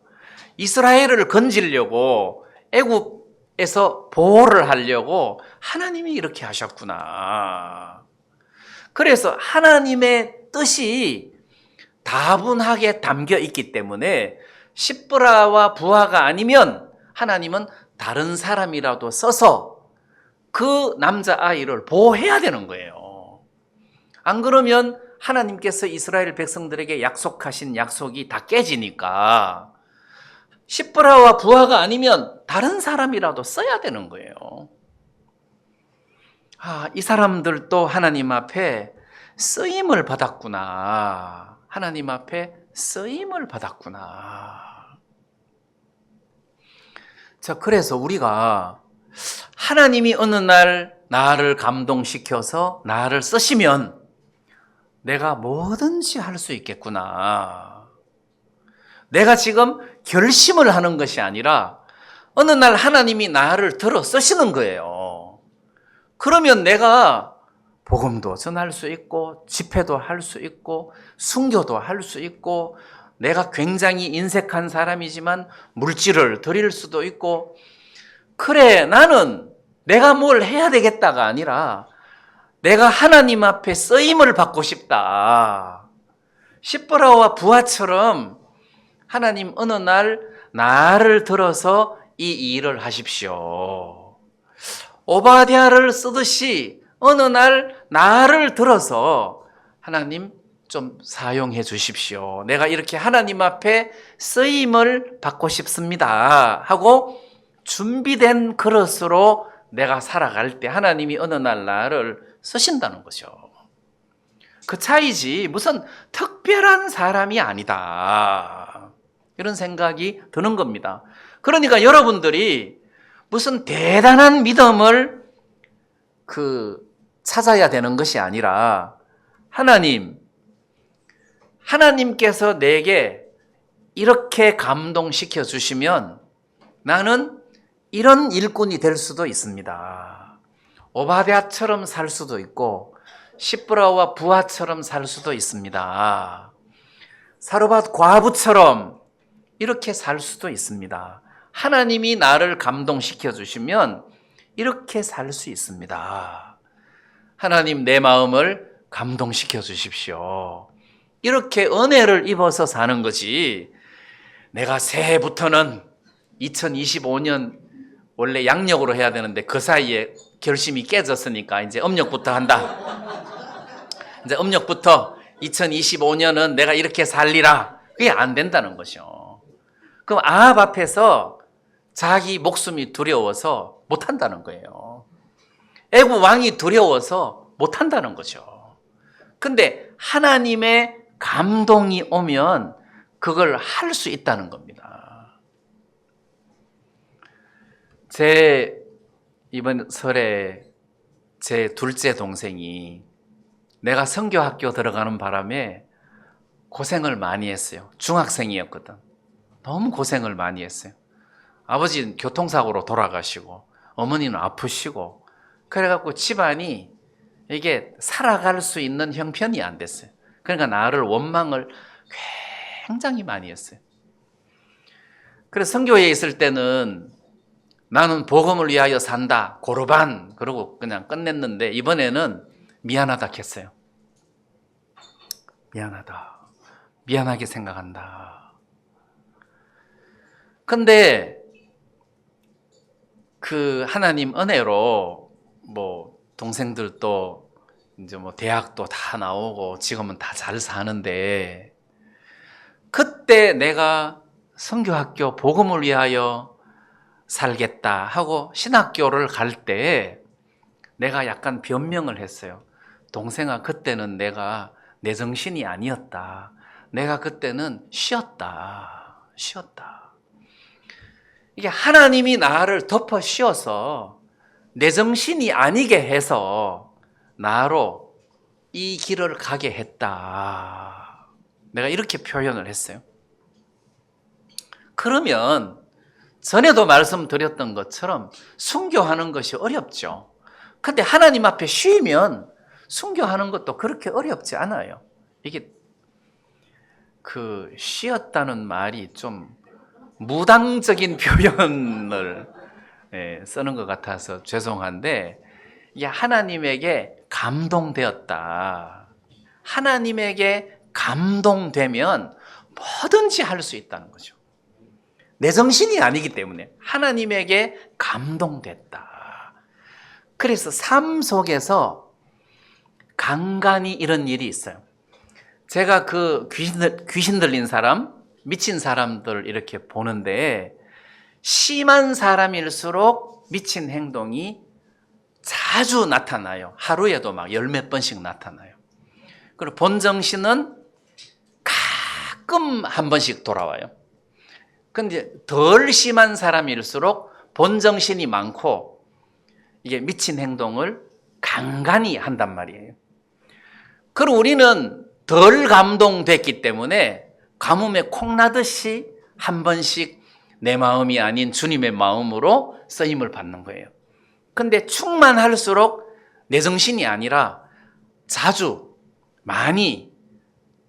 이스라엘을 건지려고 애굽에서 보호를 하려고 하나님이 이렇게 하셨구나. 그래서 하나님의 뜻이 다분하게 담겨 있기 때문에 시브라와 부하가 아니면 하나님은 다른 사람이라도 써서 그 남자아이를 보호해야 되는 거예요. 안 그러면 하나님께서 이스라엘 백성들에게 약속하신 약속이 다 깨지니까 시브라와 부하가 아니면 다른 사람이라도 써야 되는 거예요. 이 사람들도 하나님 앞에 쓰임을 받았구나. 하나님 앞에 쓰임을 받았구나. 자, 그래서 우리가 하나님이 어느 날 나를 감동시켜서 나를 쓰시면 내가 뭐든지 할 수 있겠구나. 내가 지금 결심을 하는 것이 아니라 어느 날 하나님이 나를 들어 쓰시는 거예요. 그러면 내가 복음도 전할 수 있고 집회도 할 수 있고 순교도 할 수 있고 내가 굉장히 인색한 사람이지만 물질을 드릴 수도 있고 그래 나는 내가 뭘 해야 되겠다가 아니라 내가 하나님 앞에 쓰임을 받고 싶다. 시브라와 부하처럼 하나님 어느 날 나를 들어서 이 일을 하십시오. 오바댜를 쓰듯이 어느 날 나를 들어서 하나님 좀 사용해 주십시오. 내가 이렇게 하나님 앞에 쓰임을 받고 싶습니다 하고 준비된 그릇으로 내가 살아갈 때 하나님이 어느 날 나를 쓰신다는 거죠. 그 차이지 무슨 특별한 사람이 아니다. 이런 생각이 드는 겁니다. 그러니까 여러분들이 무슨 대단한 믿음을 찾아야 되는 것이 아니라 하나님께서 내게 이렇게 감동시켜 주시면 나는 이런 일꾼이 될 수도 있습니다. 오바댜처럼 살 수도 있고 십부라와 부하처럼 살 수도 있습니다. 사르밧 과부처럼 이렇게 살 수도 있습니다. 하나님이 나를 감동시켜 주시면 이렇게 살 수 있습니다. 하나님 내 마음을 감동시켜 주십시오. 이렇게 은혜를 입어서 사는 거지. 내가 새해부터는 2025년 원래 양력으로 해야 되는데 그 사이에 결심이 깨졌으니까 이제 음력부터 한다. 이제 음력부터 2025년은 내가 이렇게 살리라. 그게 안 된다는 것이요. 그럼 아합 앞에서 자기 목숨이 두려워서 못 한다는 거예요. 애굽 왕이 두려워서 못 한다는 거죠. 근데 하나님의 감동이 오면 그걸 할 수 있다는 겁니다. 이번 설에 제 둘째 동생이 내가 선교학교 들어가는 바람에 고생을 많이 했어요. 중학생이었거든. 너무 고생을 많이 했어요. 아버지는 교통사고로 돌아가시고 어머니는 아프시고 그래갖고 집안이 이게 살아갈 수 있는 형편이 안 됐어요. 그러니까 나를 원망을 굉장히 많이 했어요. 그래서 선교에 있을 때는 나는 복음을 위하여 산다. 고르반. 그러고 그냥 끝냈는데 이번에는 미안하다 했어요. 미안하다. 미안하게 생각한다. 근데 그 하나님 은혜로 뭐 동생들도 이제 뭐 대학도 다 나오고 지금은 다 잘 사는데 그때 내가 선교학교 복음을 위하여 살겠다 하고 신학교를 갈 때 내가 약간 변명을 했어요. 동생아, 그때는 내가 내 정신이 아니었다. 내가 그때는 쉬었다. 이게 하나님이 나를 덮어 씌워서 내 정신이 아니게 해서 나로 이 길을 가게 했다. 내가 이렇게 표현을 했어요. 그러면 전에도 말씀드렸던 것처럼 순교하는 것이 어렵죠. 근데 하나님 앞에 쉬면 순교하는 것도 그렇게 어렵지 않아요. 이게 그 쉬었다는 말이 좀 무당적인 표현을 쓰는 것 같아서 죄송한데 이게 하나님에게 감동되었다. 하나님에게 감동되면 뭐든지 할 수 있다는 거죠. 내 정신이 아니기 때문에 하나님에게 감동됐다. 그래서 삶 속에서 간간히 이런 일이 있어요. 제가 그 귀신 들린 사람, 미친 사람들 이렇게 보는데 심한 사람일수록 미친 행동이 자주 나타나요. 하루에도 막 열 몇 번씩 나타나요. 그리고 본정신은 가끔 한 번씩 돌아와요. 근데 덜 심한 사람일수록 본정신이 많고 이게 미친 행동을 간간히 한단 말이에요. 그리고 우리는 덜 감동됐기 때문에 가뭄에 콩나듯이 한 번씩 내 마음이 아닌 주님의 마음으로 쓰임을 받는 거예요. 근데 충만할수록 내 정신이 아니라 자주 많이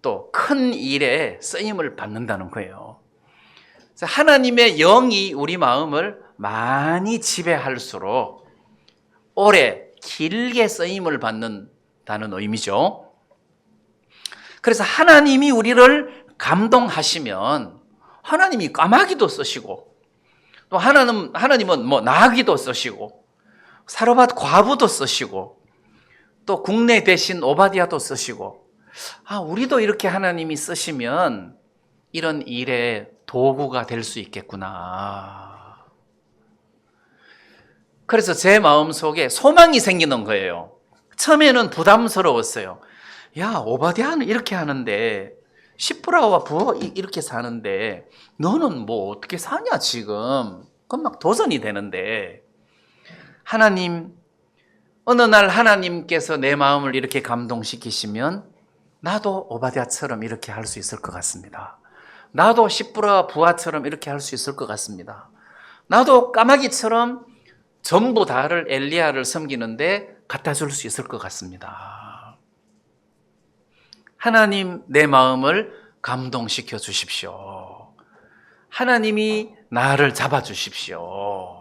또 큰 일에 쓰임을 받는다는 거예요. 하나님의 영이 우리 마음을 많이 지배할수록 오래 길게 쓰임을 받는다는 의미죠. 그래서 하나님이 우리를 감동하시면 하나님이 까마귀도 쓰시고 또 하나님은 뭐 나귀도 쓰시고 사르밧 과부도 쓰시고 또 국내 대신 오바댜도 쓰시고 우리도 이렇게 하나님이 쓰시면 이런 일에 도구가 될 수 있겠구나. 그래서 제 마음속에 소망이 생기는 거예요. 처음에는 부담스러웠어요. 야, 오바댜는 이렇게 하는데 십부라와 부하 이렇게 사는데 너는 뭐 어떻게 사냐 지금. 그건 막 도전이 되는데 하나님, 어느 날 하나님께서 내 마음을 이렇게 감동시키시면 나도 오바댜처럼 이렇게 할 수 있을 것 같습니다. 나도 십부라 부하처럼 이렇게 할 수 있을 것 같습니다. 나도 까마귀처럼 전부 다를 엘리야를 섬기는데 갖다 줄 수 있을 것 같습니다. 하나님 내 마음을 감동시켜 주십시오. 하나님이 나를 잡아 주십시오.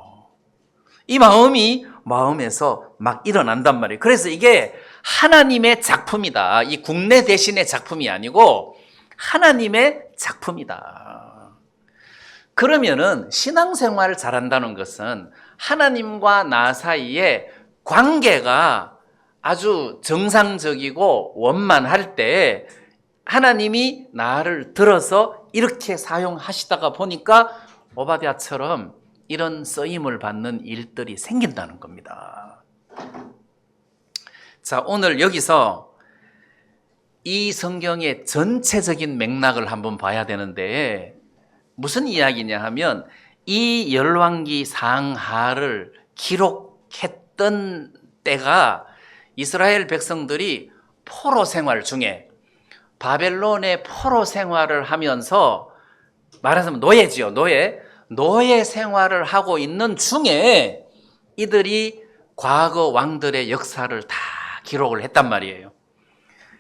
이 마음이 마음에서 막 일어난단 말이에요. 그래서 이게 하나님의 작품이다. 이 국내 대신의 작품이 아니고 하나님의 작품이다. 그러면은 신앙생활을 잘한다는 것은 하나님과 나 사이에 관계가 아주 정상적이고 원만할 때 하나님이 나를 들어서 이렇게 사용하시다가 보니까 오바댜처럼 이런 쓰임을 받는 일들이 생긴다는 겁니다. 자, 오늘 여기서 이 성경의 전체적인 맥락을 한번 봐야 되는데 무슨 이야기냐 하면 이 열왕기 상하를 기록했던 때가 이스라엘 백성들이 포로 생활 중에 바벨론의 포로 생활을 하면서 말하자면 노예지요. 노예 생활을 하고 있는 중에 이들이 과거 왕들의 역사를 다 기록을 했단 말이에요.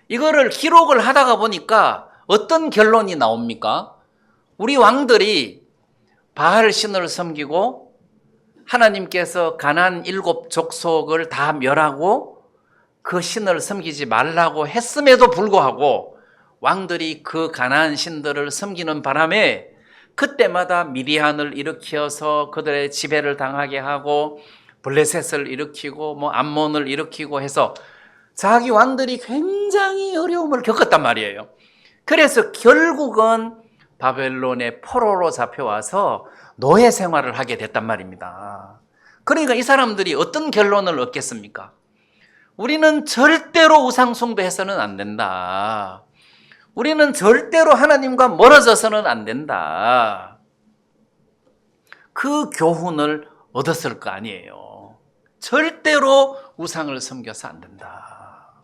이거를 기록을 하다가 보니까 어떤 결론이 나옵니까? 우리 왕들이 바알 신을 섬기고 하나님께서 가나안 7 족속을 다 멸하고 그 신을 섬기지 말라고 했음에도 불구하고 왕들이 그 가나안 신들을 섬기는 바람에 그때마다 미디안을 일으켜서 그들의 지배를 당하게 하고 블레셋을 일으키고 뭐 암몬을 일으키고 해서 자기 왕들이 굉장히 어려움을 겪었단 말이에요. 그래서 결국은 바벨론의 포로로 잡혀와서 노예 생활을 하게 됐단 말입니다. 그러니까 이 사람들이 어떤 결론을 얻겠습니까? 우리는 절대로 우상 숭배해서는 안 된다. 우리는 절대로 하나님과 멀어져서는 안 된다. 그 교훈을 얻었을 거 아니에요. 절대로 우상을 섬겨서 안 된다.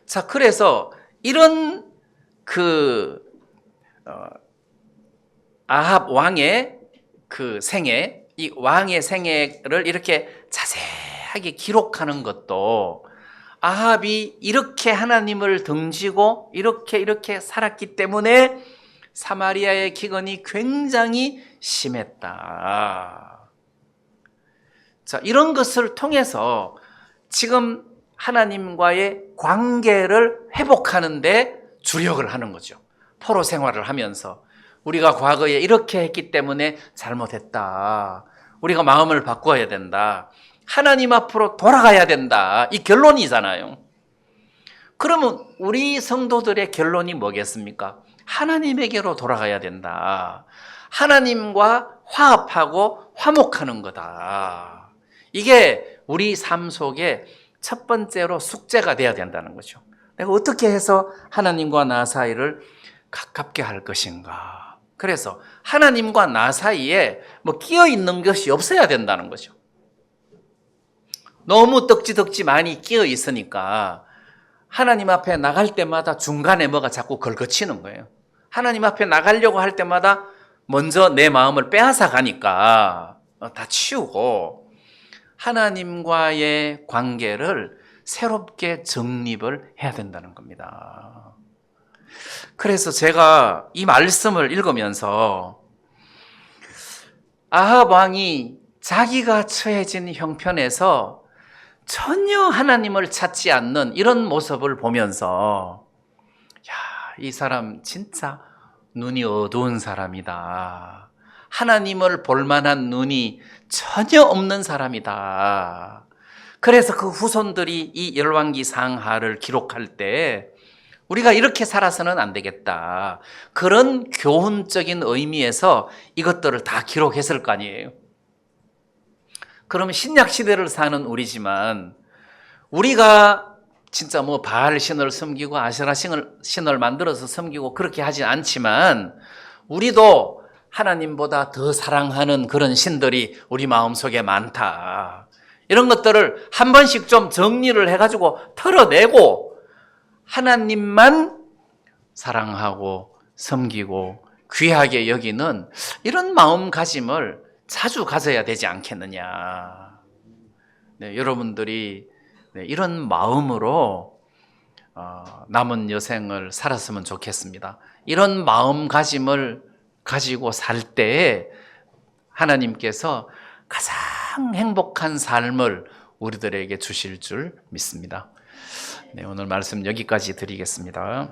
자, 그래서 이런 아합 왕의 생애, 이 왕의 생애를 이렇게 자세하게 기록하는 것도 아합이 이렇게 하나님을 등지고 이렇게 살았기 때문에 사마리아의 기근이 굉장히 심했다. 자, 이런 것을 통해서 지금 하나님과의 관계를 회복하는 데 주력을 하는 거죠. 포로 생활을 하면서 우리가 과거에 이렇게 했기 때문에 잘못했다. 우리가 마음을 바꿔야 된다. 하나님 앞으로 돌아가야 된다. 이 결론이잖아요. 그러면 우리 성도들의 결론이 뭐겠습니까? 하나님에게로 돌아가야 된다. 하나님과 화합하고 화목하는 거다. 이게 우리 삶 속에 첫 번째로 숙제가 돼야 된다는 거죠. 내가 어떻게 해서 하나님과 나 사이를 가깝게 할 것인가. 그래서 하나님과 나 사이에 뭐 끼어 있는 것이 없어야 된다는 거죠. 너무 덕지덕지 많이 끼어 있으니까 하나님 앞에 나갈 때마다 중간에 뭐가 자꾸 걸거치는 거예요. 하나님 앞에 나가려고 할 때마다 먼저 내 마음을 빼앗아 가니까 다 치우고 하나님과의 관계를 새롭게 정립을 해야 된다는 겁니다. 그래서 제가 이 말씀을 읽으면서 아합 왕이 자기가 처해진 형편에서 전혀 하나님을 찾지 않는 이런 모습을 보면서 이 사람 진짜 눈이 어두운 사람이다. 하나님을 볼 만한 눈이 전혀 없는 사람이다. 그래서 그 후손들이 이 열왕기 상하를 기록할 때 우리가 이렇게 살아서는 안 되겠다. 그런 교훈적인 의미에서 이것들을 다 기록했을 거 아니에요. 그럼 신약 시대를 사는 우리지만 우리가 진짜 뭐 바알 신을 섬기고 아세라 신을 만들어서 섬기고 그렇게 하지 않지만 우리도 하나님보다 더 사랑하는 그런 신들이 우리 마음속에 많다. 이런 것들을 한 번씩 좀 정리를 해가지고 털어내고 하나님만 사랑하고 섬기고 귀하게 여기는 이런 마음가짐을 자주 가져야 되지 않겠느냐. 네, 여러분들이 이런 마음으로 남은 여생을 살았으면 좋겠습니다. 이런 마음가짐을 가지고 살 때에 하나님께서 가장 행복한 삶을 우리들에게 주실 줄 믿습니다. 네, 오늘 말씀 여기까지 드리겠습니다.